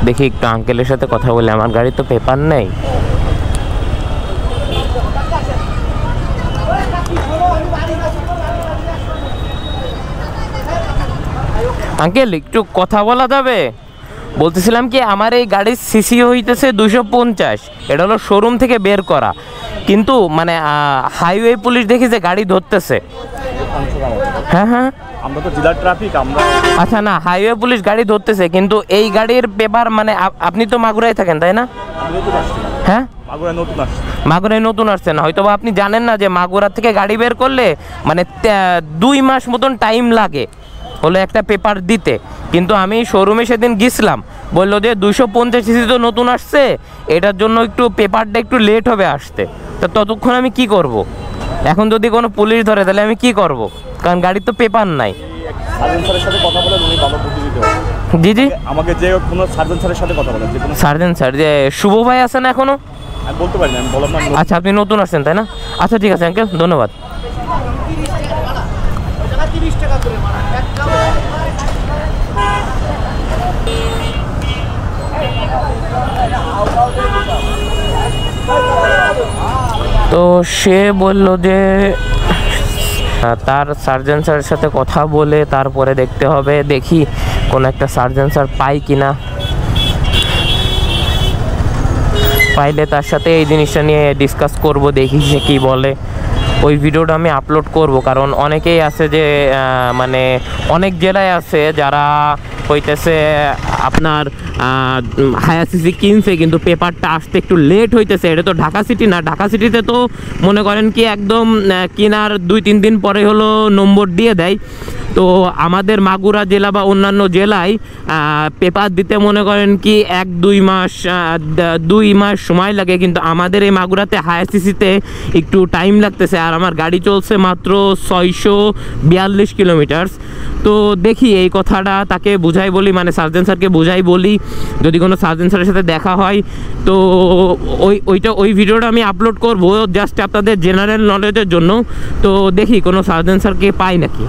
দেখি একটু আঙ্কেলের সাথে কথা বলে, আমার গাড়ি তো পেপার নেই। আঙ্কেল একটু কথা বলা যাবে? বলতেছিলাম কি, আমার এই গাড়ির সিসি হইতেছে 250, এটা হলো শোরুম থেকে বের করা, কিন্তু মানে হাইওয়ে পুলিশ দেখি যে গাড়ি ধরতেছে। হ্যাঁ হ্যাঁ, আমরা তো জেলা ট্রাফিক, আমরা। আচ্ছা না, হাইওয়ে পুলিশ গাড়ি ধরতেছে, কিন্তু এই গাড়ির পেপার মানে আপনি তো মাগুরায় থাকেন তাই না? হ্যাঁ, মাগুরায় নতুন আসছেন, হয়তো বা আপনি জানেন না যে মাগুরা থেকে গাড়ি বের করলে মানে 2 মাস মতন টাইম লাগে হলো একটা পেপার দিতে। কিন্তু আমি শোরুমে সেদিন গেছিলাম, বললো যে 250 সিসি তো নতুন আসছে, এটার জন্য একটু পেপারটা একটু লেট হবে আসতে। তো ততক্ষণ আমি কি করব? এখন যদি কোনো পুলিশ ধরে তাহলে আমি কি করব? কারণ গাড়ির তো পেপার নাই। জি জি, আমাকে যে কোনো সার্জন স্যারের সাথে কথা বলেন। সার্জন স্যার যে শুভ ভাই আছেন এখনো? বলতে পারি না, আমি বললাম না। আচ্ছা, আপনি নতুন আসছেন তাই না? আচ্ছা ঠিক আছে আঙ্কেল, ধন্যবাদ। তো সে বলল যে তার সার্জন স্যারের সাথে কথা বলে তারপরে দেখতে হবে, দেখি কোন একটা সার্জন স্যার পাই কিনা, পাইলে তার সাথে এই জিনিসটা নিয়ে ডিসকাস করব, দেখি সে কী বলে। ওই ভিডিওটা আমি আপলোড করব, কারণ অনেকেই আছে যে মানে অনেক জেলায় আছে যারা হইতেছে আপনার হায়ার সিসি কিনছে কিন্তু পেপারটা আসতে একটু লেট হইতেছে। এটা তো ঢাকা সিটি না, ঢাকা সিটিতে তো মনে করেন কি একদম কেনার 2-3 দিন পরে হলো নম্বর দিয়ে দেয়। তো আমাদের মাগুরা জেলা বা অন্যান্য জেলায় পেপার দিতে মনে করেন কি 1-2 মাস সময় লাগে, কিন্তু আমাদের এই মাগুরাতে হায়ার সিসিতে একটু টাইম লাগতেছে। আর আমার গাড়ি চলছে মাত্র 642 কিলোমিটার। তো দেখি এই কথাটা তাকে বুঝাই বলি, মানে সার্জন স্যারকে বুঝাই বলি, যদি কোনো সার্জন স্যারের সাথে দেখা হয় তো ওই ভিডিওটা আমি আপলোড করব জাস্ট আপনাদের জেনারেল নলেজের জন্য। তো দেখি কোনো সার্জন স্যারকে পাই নাকি।